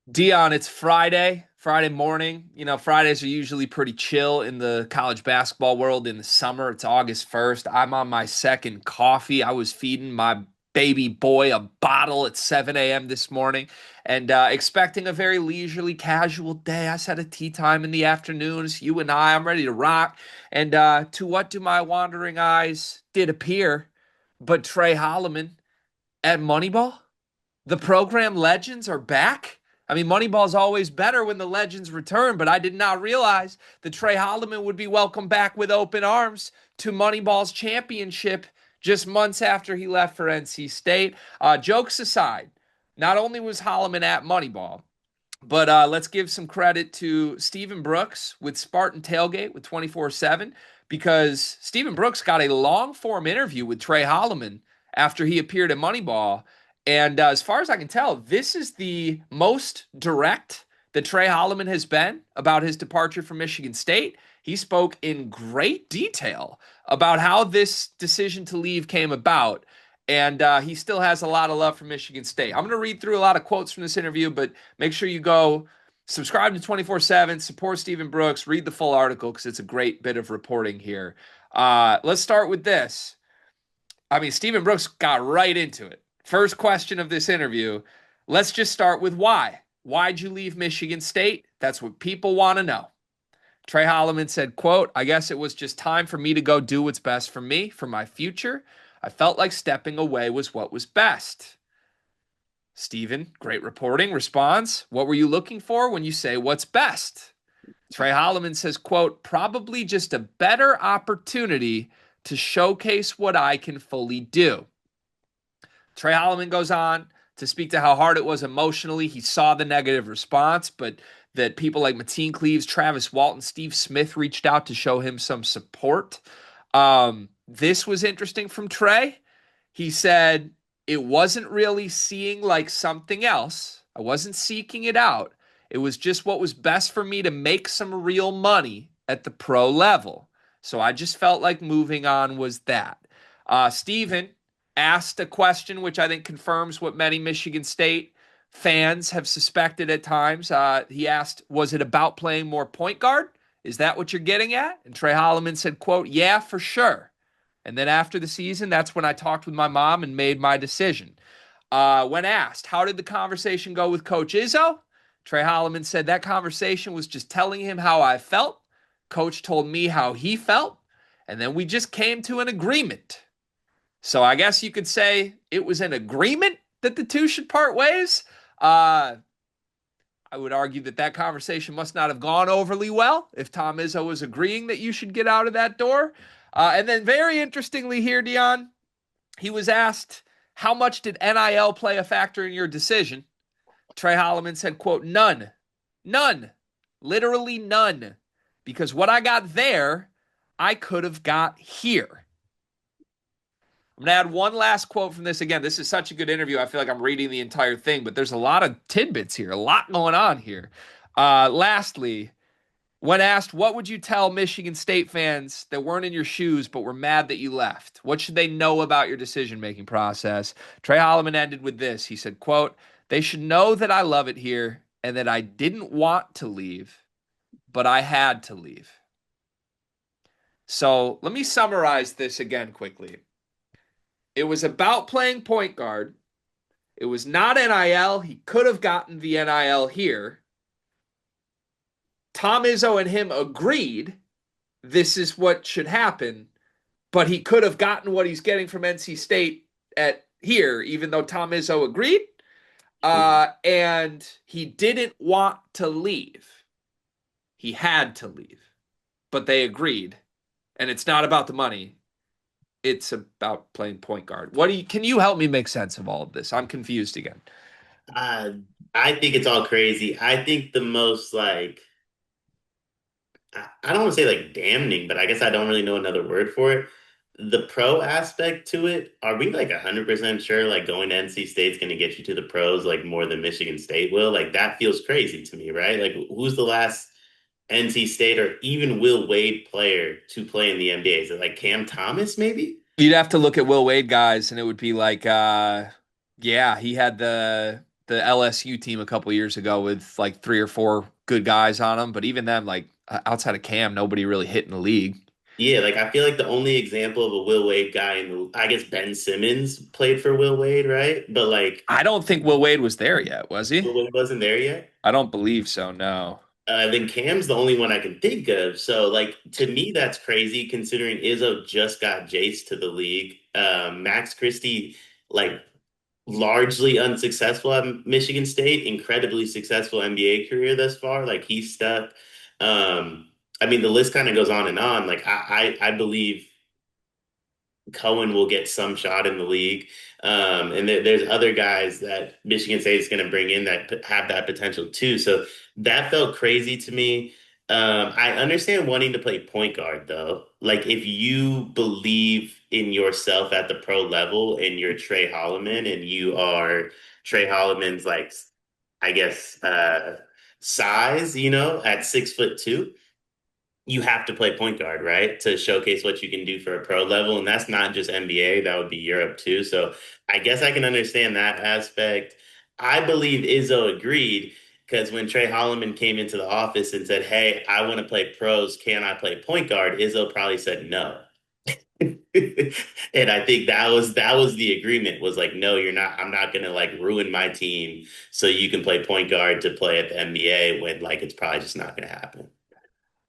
Dion, it's Friday morning. You know, Fridays are usually pretty chill in the college basketball world in the summer. It's August 1st. I'm on my second coffee. I was feeding my baby boy a bottle at 7 a.m. this morning and expecting a very leisurely, casual day. I set a tea time in the afternoons. You and I'm ready to rock. And to what do my wandering eyes did appear but Trey Holloman at Moneyball? The program legends are back. I mean, Moneyball's always better when the legends return, but I did not realize that Trey Holloman would be welcomed back with open arms to Moneyball's championship just months after he left for NC State. Jokes aside, not only was Holloman at Moneyball, but let's give some credit to Stephen Brooks with Spartan Tailgate with 24/7 because Stephen Brooks got a long form interview with Trey Holloman after he appeared at Moneyball. And as far as I can tell, this is the most direct that Trey Holloman has been about his departure from Michigan State. He spoke in great detail about how this decision to leave came about. And he still has a lot of love for Michigan State. I'm going to read through a lot of quotes from this interview, but make sure you go subscribe to 24/7, support Stephen Brooks, read the full article because it's a great bit of reporting here. Let's start with this. I mean, Stephen Brooks got right into it. First question of this interview. Let's just start with why. Why'd you leave Michigan State? That's what people want to know. Trey Holloman said, quote, I guess it was just time for me to go do what's best for me, for my future. I felt like stepping away was what was best. Stephen, great reporting, responds, what were you looking for when you say what's best? Trey Holloman says, quote, probably just a better opportunity to showcase what I can fully do. Trey Holloman goes on to speak to how hard it was emotionally. He saw the negative response, but that people like Mateen Cleaves, Travis Walton, Steve Smith reached out to show him some support. This was interesting from Trey. He said, it wasn't really seeing like something else. I wasn't seeking it out. It was just what was best for me to make some real money at the pro level. So I just felt like moving on was that. Steven asked a question which I think confirms what many Michigan State fans have suspected at times. He asked, was it about playing more point guard? Is that what you're getting at? And Trey Holloman said, quote, yeah, for sure. And then after the season, that's when I talked with my mom and made my decision. When asked, how did the conversation go with Coach Izzo? Trey Holloman said that conversation was just telling him how I felt. Coach told me how he felt. And then we just came to an agreement. So I guess you could say it was an agreement that the two should part ways. I would argue that that conversation must not have gone overly well if Tom Izzo was agreeing that you should get out of that door. And then very interestingly here, Dion, he was asked, how much did NIL play a factor in your decision? Trey Holloman said, quote, none. None. Literally none. Because what I got there, I could have got here. I'm going to add one last quote from this. Again, this is such a good interview. I feel like I'm reading the entire thing, but there's a lot of tidbits here, a lot going on here. Lastly, when asked, what would you tell Michigan State fans that weren't in your shoes but were mad that you left? What should they know about your decision-making process? Trey Holloman ended with this. He said, quote, they should know that I love it here and that I didn't want to leave, but I had to leave. So let me summarize this again quickly. It was about playing point guard. It was not NIL. He could have gotten the NIL here. Tom Izzo and him agreed this is what should happen, but he could have gotten what he's getting from NC State at here, even though Tom Izzo agreed. And he didn't want to leave. He had to leave, but they agreed. And it's not about the money. It's about playing point guard. Can you help me make sense of all of this? I'm confused again. Uh, I think it's all crazy. I think the most I don't want to say like damning, but I guess I don't really know another word for it. The pro aspect to it, are we like 100% sure like going to NC State's going to get you to the pros like more than Michigan State will? Like that feels crazy to me, right? Like who's the last NC State or even Will Wade player to play in the NBA? Is it like Cam Thomas maybe? You'd have to look at Will Wade guys, and it would be like, yeah, he had the the LSU team a couple years ago with like three or four good guys on them. But even then, like outside of Cam, nobody really hit in the league. Yeah, like I feel like the only example of a Will Wade guy in I guess Ben Simmons played for Will Wade, right? But like I don't think Will Wade was there yet, was he? Will Wade wasn't there yet. I don't believe so. No. Then Cam's the only one I can think of. So, like, to me, that's crazy considering Izzo just got Jace to the league. Max Christie, like, largely unsuccessful at Michigan State, incredibly successful NBA career thus far. Like, he's stuck. I mean, the list kind of goes on and on. Like, I believe Cohen will get some shot in the league. And there's other guys that Michigan State is going to bring in that have that potential too. So that felt crazy to me. I understand wanting to play point guard though. Like if you believe in yourself at the pro level and you're Trey Holloman and you are Trey Holloman's like, I guess, size, at 6'2", you have to play point guard, right? To showcase what you can do for a pro level. And that's not just NBA, that would be Europe too. So I guess I can understand that aspect. I believe Izzo agreed because when Trey Holloman came into the office and said, "Hey, I want to play pros. Can I play point guard?" Izzo probably said no. And I think that was the agreement was like, no, you're not, I'm not gonna like ruin my team so you can play point guard to play at the NBA when like it's probably just not gonna happen.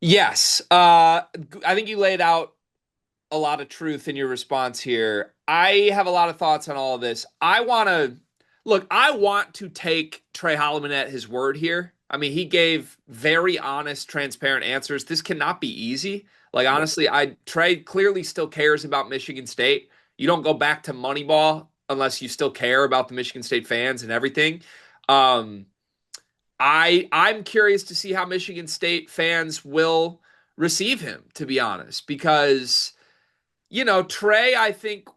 Yes. I think you laid out a lot of truth in your response here. I have a lot of thoughts on all of this. I want to take Trey Holloman at his word here. I mean, he gave very honest, transparent answers. This cannot be easy. Like honestly, Trey clearly still cares about Michigan State. You don't go back to Moneyball unless you still care about the Michigan State fans and everything. Um, I'm curious to see how Michigan State fans will receive him, to be honest, because Trey, I think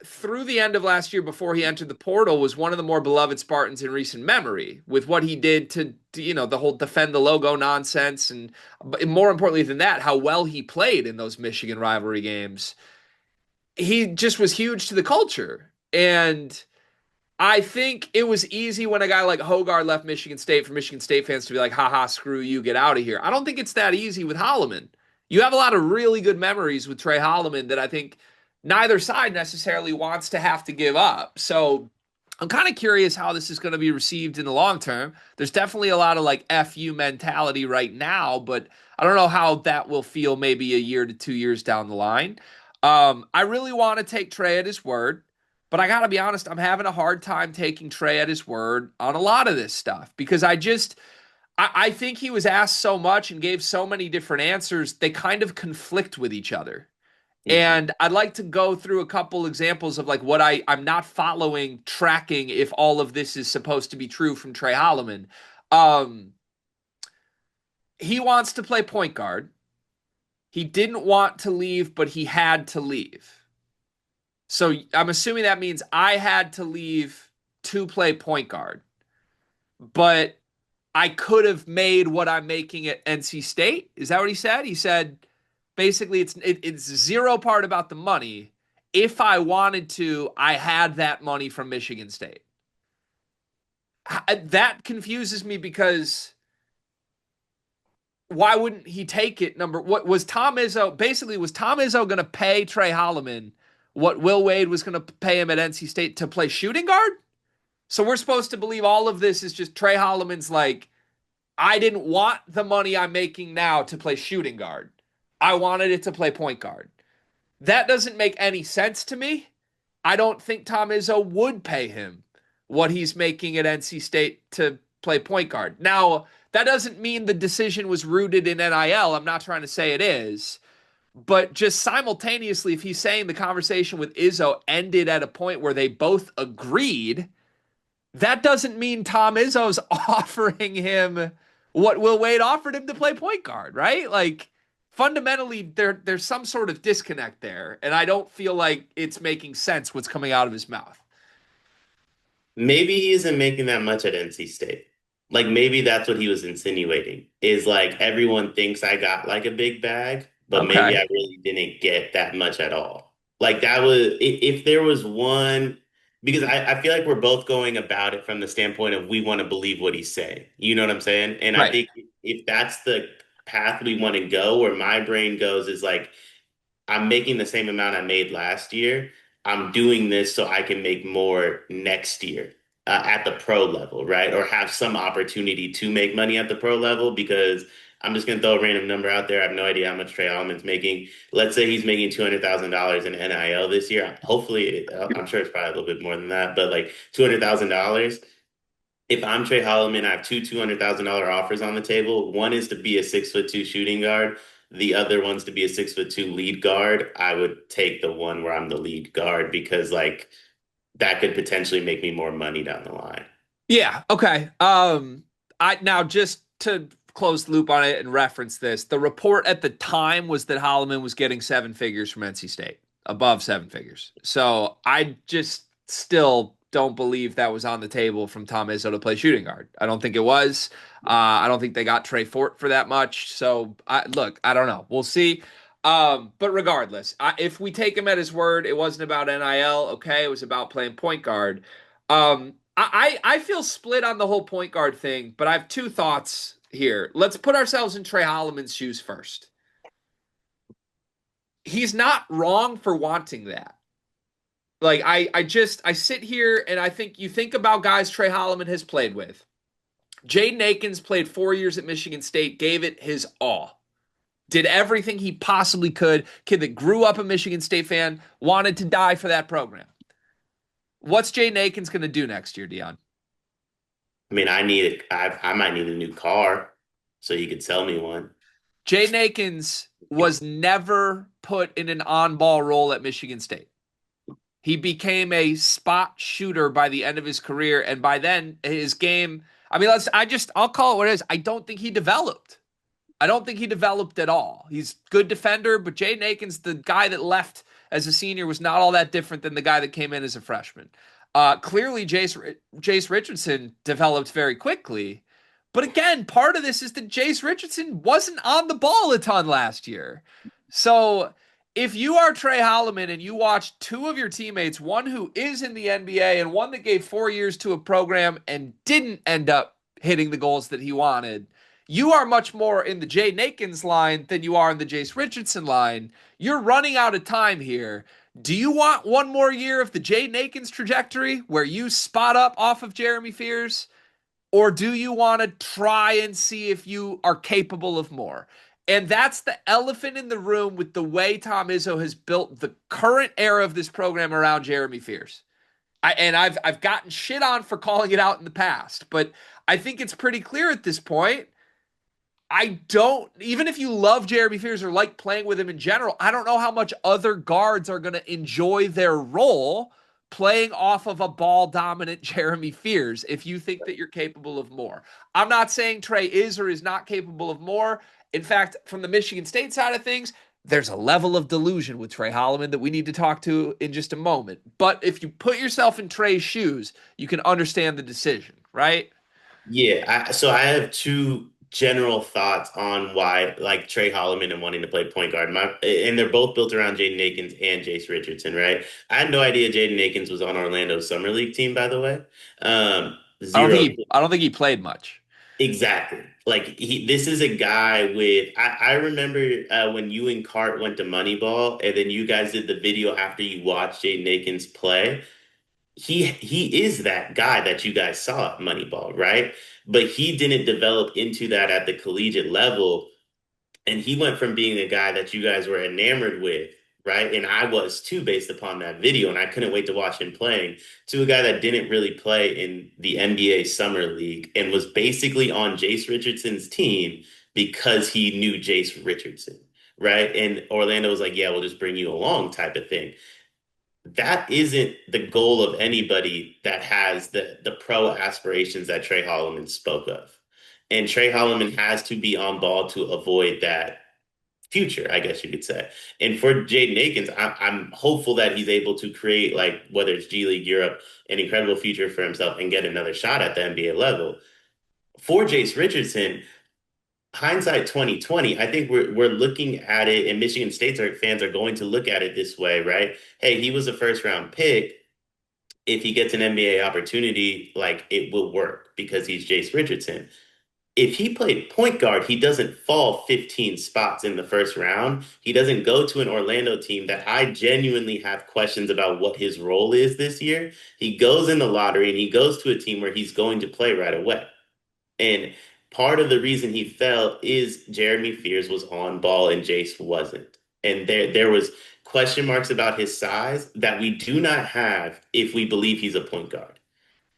through the end of last year before he entered the portal was one of the more beloved Spartans in recent memory with what he did to the whole defend the logo nonsense and but more importantly than that, how well he played in those Michigan rivalry games. He just was huge to the culture. And I think it was easy when a guy like Hogarth left Michigan State for Michigan State fans to be like, haha, screw you, get out of here. I don't think it's that easy with Holloman. You have a lot of really good memories with Trey Holloman that I think neither side necessarily wants to have to give up. So I'm kind of curious how this is going to be received in the long term. There's definitely a lot of like FU mentality right now, but I don't know how that will feel maybe a year to 2 years down the line. I really want to take Trey at his word. But I got to be honest, I'm having a hard time taking Trey at his word on a lot of this stuff because I think he was asked so much and gave so many different answers, they kind of conflict with each other. Mhm. And I'd like to go through a couple examples of like what I'm not following, tracking if all of this is supposed to be true from Trey Holloman. Um, he wants to play point guard. He didn't want to leave, but he had to leave. So I'm assuming that means I had to leave to play point guard, but I could have made what I'm making at NC State. Is that what he said? He said basically it's zero part about the money. If I wanted to, I had that money from Michigan State. That confuses me because why wouldn't he take it? What was Tom Izzo basically was Tom Izzo going to pay Trey Holloman what Will Wade was going to pay him at NC State to play shooting guard? So we're supposed to believe all of this is just Trey Holloman's like, I didn't want the money I'm making now to play shooting guard. I wanted it to play point guard. That doesn't make any sense to me. I don't think Tom Izzo would pay him what he's making at NC State to play point guard. Now, that doesn't mean the decision was rooted in NIL. I'm not trying to say it is. But just simultaneously, if he's saying the conversation with Izzo ended at a point where they both agreed, that doesn't mean Tom Izzo's offering him what Will Wade offered him to play point guard, right? Like fundamentally there's some sort of disconnect there, and I don't feel like it's making sense what's coming out of his mouth. Maybe he isn't making that much at NC State. Like maybe that's what he was insinuating is like everyone thinks I got like a big bag, but maybe Okay. I really didn't get that much at all. Like that was if there was one. because I feel like we're both going about it from the standpoint of we want to believe what he's saying. You know what I'm saying? And I Right. think if that's the path we want to go, where my brain goes is like, I'm making the same amount I made last year. I'm doing this so I can make more next year at the pro level, right? Or have some opportunity to make money at the pro level because I'm just going to throw a random number out there. I have no idea how much Trey Holloman's making. Let's say he's making $200,000 in NIL this year. Hopefully, I'm sure it's probably a little bit more than that, but like $200,000. If I'm Trey Holloman, I have $200,000 offers on the table. One is to be a 6'2" shooting guard. The other one's to be a 6'2" lead guard. I would take the one where I'm the lead guard because like that could potentially make me more money down the line. Yeah. Okay. I now just to close the loop on it and reference this, the report at the time was that Holloman was getting seven figures from NC State, above seven figures. So I just still don't believe that was on the table from Tom Izzo to play shooting guard. I don't think it was. I don't think they got Trey Fort for that much. So look, I don't know. We'll see. But regardless, if we take him at his word, it wasn't about NIL. Okay, it was about playing point guard. I feel split on the whole point guard thing, but I have two thoughts here. Let's put ourselves in Trey Holloman's shoes first. He's not wrong for wanting that. Like I sit here and I think you think about guys Trey Holloman has played with. Jaden Akins played 4 years at Michigan State, gave it his all. Did everything he possibly could. Kid that grew up a Michigan State fan, wanted to die for that program. What's Jaden Akins going to do next year, Dion? I mean, I might need a new car so you could sell me one. Jaden Akins was never put in an on ball role at Michigan State. He became a spot shooter by the end of his career. And by then, his game, I mean, I'll call it what it is. I don't think he developed. I don't think he developed at all. He's a good defender, but Jaden Akins, the guy that left as a senior, was not all that different than the guy that came in as a freshman. Clearly, Jace Richardson developed very quickly. But again, part of this is that Jace Richardson wasn't on the ball a ton last year. So if you are Trey Holloman and you watch two of your teammates, one who is in the NBA and one that gave 4 years to a program and didn't end up hitting the goals that he wanted, you are much more in the Jay Nakins line than you are in the Jace Richardson line. You're running out of time here. Do you want one more year of the Jay Nakins trajectory where you spot up off of Jeremy Fears? Or do you want to try and see if you are capable of more? And that's the elephant in the room with the way Tom Izzo has built the current era of this program around Jeremy Fears. I've gotten shit on for calling it out in the past, but I think it's pretty clear at this point. I don't, even if you love Jeremy Fears or like playing with him in general, I don't know how much other guards are going to enjoy their role playing off of a ball dominant Jeremy Fears if you think that you're capable of more. I'm not saying Trey is or is not capable of more. In fact, from the Michigan State side of things, there's a level of delusion with Trey Holloman that we need to talk to in just a moment. But if you put yourself in Trey's shoes, you can understand the decision, right? Yeah, so I have two general thoughts on why like Trey Holloman and wanting to play point guard. And they're both built around Jaden Akins and Jace Richardson, right? I had no idea Jaden Akins was on Orlando's summer league team, by the way. Zero. I don't think he played much. Exactly. Like this is a guy with. I remember when you and Cart went to Moneyball, and then you guys did the video after you watched Jaden Akins play. He is that guy that you guys saw at Moneyball, right? But he didn't develop into that at the collegiate level. And he went from being a guy that you guys were enamored with, right? And I was too, based upon that video, and I couldn't wait to watch him playing, to a guy that didn't really play in the NBA Summer League and was basically on Jace Richardson's team because he knew Jace Richardson, right? And Orlando was like, yeah, we'll just bring you along type of thing. That isn't the goal of anybody that has the pro aspirations that Trey Holloman spoke of. And Trey Holloman has to be on ball to avoid that future, I guess you could say. And for Jaden Akins, I'm hopeful that he's able to create, like, whether it's G League Europe, an incredible future for himself and get another shot at the NBA level. For Jace Richardson, hindsight 2020, I think we're looking at it, and Michigan State fans are going to look at it this way, right? Hey, he was a first round pick. if he gets an NBA opportunity, like it will work because he's Jace Richardson. If he played point guard, he doesn't fall 15 spots in the first round. He doesn't go to an Orlando team that I genuinely have questions about what his role is this year. He goes in the lottery and he goes to a team where he's going to play right away. And part of the reason he fell is Jeremy Fears was on ball and Jace wasn't. And there was question marks about his size that we do not have if we believe he's a point guard.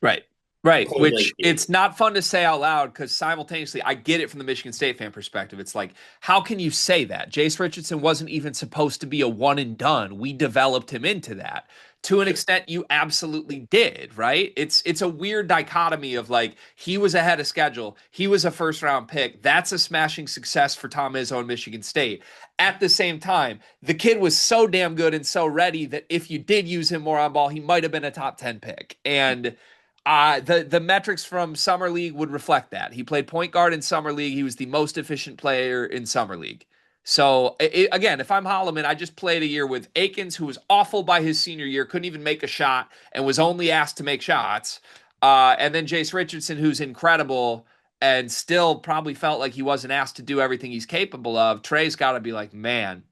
Right. Right. Point Which blank it's period. not fun to say out loud because simultaneously, I get it from the Michigan State fan perspective. It's like, how can you say that? Jace Richardson wasn't even supposed to be a one and done. We developed him into that. To an Sure. extent, you absolutely did, right? It's a weird dichotomy of like he was ahead of schedule, he was a first round pick. That's a smashing success for Tom Izzo and Michigan State. At the same time, the kid was so damn good and so ready that if you did use him more on ball, he might have been a top 10 pick. And the metrics from summer league would reflect that. He played point guard in summer league. He was the most efficient player in summer league. So again, if I'm Holloman, I just played a year with Akins, who was awful by his senior year, couldn't even make a shot, and was only asked to make shots. And then Jace Richardson, who's incredible and still probably felt like he wasn't asked to do everything he's capable of. Trey's got to be like, man,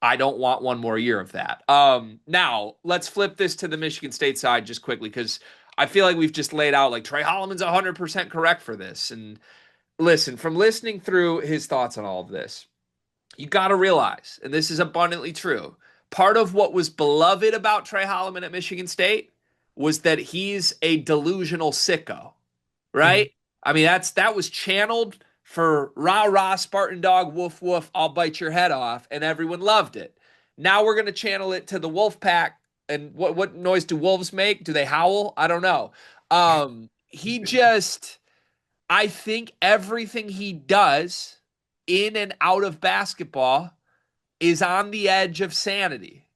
I don't want one more year of that. Now let's flip this to the Michigan State side just quickly because I feel like we've just laid out like Tre Holloman's 100% correct for this. And listen, from listening through his thoughts on all of this, you got to realize, and this is abundantly true, part of what was beloved about Tre Holloman at Michigan State was that he's a delusional sicko, right? I mean, that was channeled for rah rah Spartan dog woof woof, I'll bite your head off, and everyone loved it. Now we're gonna channel it to the wolf pack. And what noise do wolves make? Do they howl? I don't know. He just I think everything he does in and out of basketball is on the edge of sanity.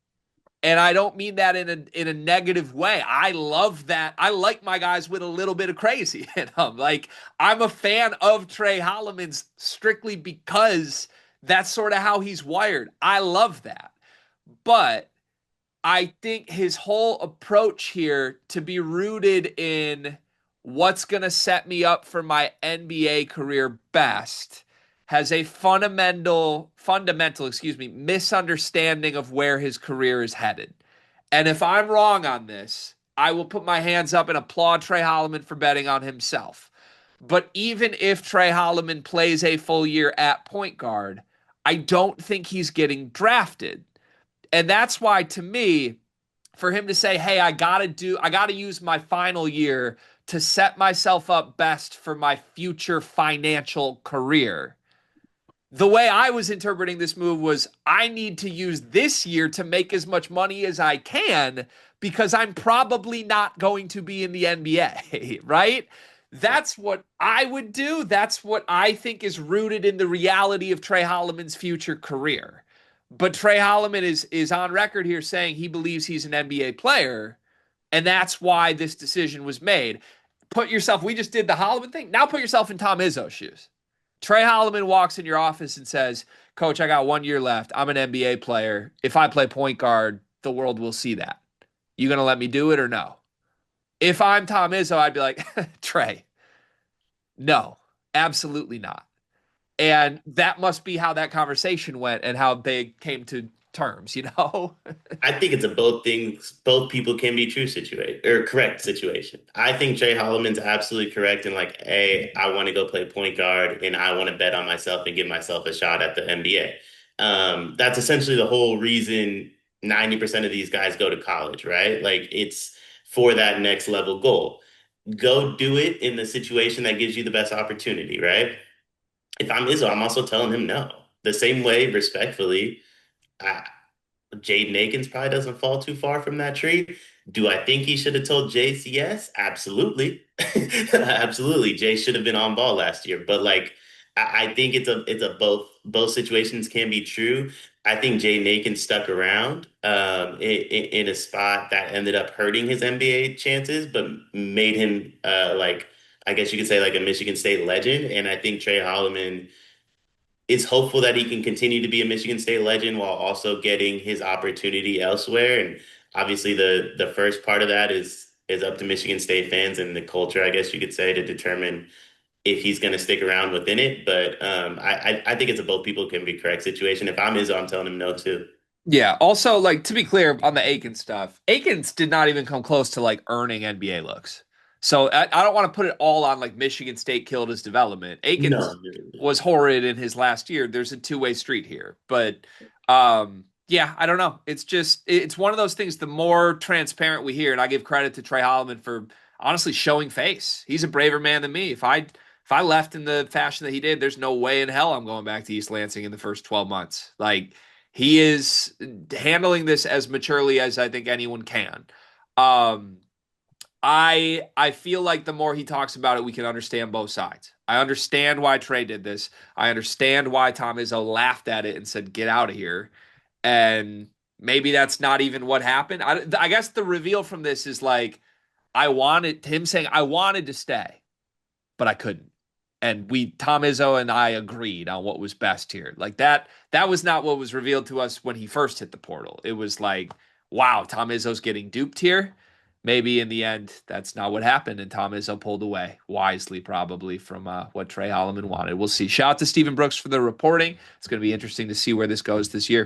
And I don't mean that in a negative way. I love that. I like my guys with a little bit of crazy in them. Like I'm a fan of Tre Holloman's strictly because that's sort of how he's wired. I love that. But I think his whole approach here to be rooted in what's going to set me up for my NBA career best has a fundamental, misunderstanding of where his career is headed. And if I'm wrong on this, I will put my hands up and applaud Tre Holloman for betting on himself. But even if Tre Holloman plays a full year at point guard, I don't think he's getting drafted. And that's why, to me, for him to say, hey, I got to use my final year to set myself up best for my future financial career. The way I was interpreting this move was I need to use this year to make as much money as I can because I'm probably not going to be in the NBA, right? That's what I would do. That's what I think is rooted in the reality of Tre Holloman's future career. But Tre Holloman is on record here saying he believes he's an NBA player, and that's why this decision was made. Put yourself, we just did the Holloman thing. Now put yourself in Tom Izzo's shoes. Tre Holloman walks in your office and says, Coach, I got 1 year left. I'm an NBA player. If I play point guard, the world will see that. You going to let me do it or no? If I'm Tom Izzo, I'd be like, Trey, no, absolutely not. And that must be how that conversation went and how they came to terms, you know? I think it's a both things, both people can be true situation or correct situation. I think Trey Holloman's absolutely correct in like, hey, I want to go play point guard and I want to bet on myself and give myself a shot at the NBA. That's essentially the whole reason 90% of these guys go to college, right? Like it's for that next level goal. Go do it in the situation that gives you the best opportunity, right? If I'm Izzo, I'm also telling him no. The same way, respectfully, I, Jaden Akins probably doesn't fall too far from that tree. Do I think he should have told Jace yes? Absolutely. Absolutely. Jace should have been on ball last year. But like I think it's a both situations can be true. I think Jaden Akins stuck around in a spot that ended up hurting his NBA chances, but made him like I guess you could say like a Michigan State legend. And I think Trey Holloman is hopeful that he can continue to be a Michigan State legend while also getting his opportunity elsewhere. And obviously, the first part of that is is up to Michigan State fans and the culture, I guess you could say, to determine if he's going to stick around within it. But I think it's a both people can be correct situation. If I'm Izzo, I'm telling him no too. Yeah. Also, like to be clear on the Aikens stuff, Aikens did not even come close to like earning NBA looks. So I don't want to put it all on like Michigan State killed his development. Aikens No. was horrid in his last year. There's a two-way street here. But yeah, I don't know. It's one of those things. The more transparent we hear, and I give credit to Trey Holloman for honestly showing face. He's a braver man than me. If I left in the fashion that he did, there's no way in hell I'm going back to East Lansing in the first 12 months. Like he is handling this as maturely as I think anyone can. Um, I feel like the more he talks about it, we can understand both sides. I understand why Trey did this. I understand why Tom Izzo laughed at it and said, "Get out of here." And maybe that's not even what happened. I guess the reveal from this is like I wanted him saying I wanted to stay, but I couldn't. And Tom Izzo and I agreed on what was best here. Like that was not what was revealed to us when he first hit the portal. It was like, wow, Tom Izzo's getting duped here. Maybe in the end, that's not what happened, and Tom Izzo pulled away wisely, probably from what Trey Holloman wanted. We'll see. Shout out to Stephen Brooks for the reporting. It's going to be interesting to see where this goes this year.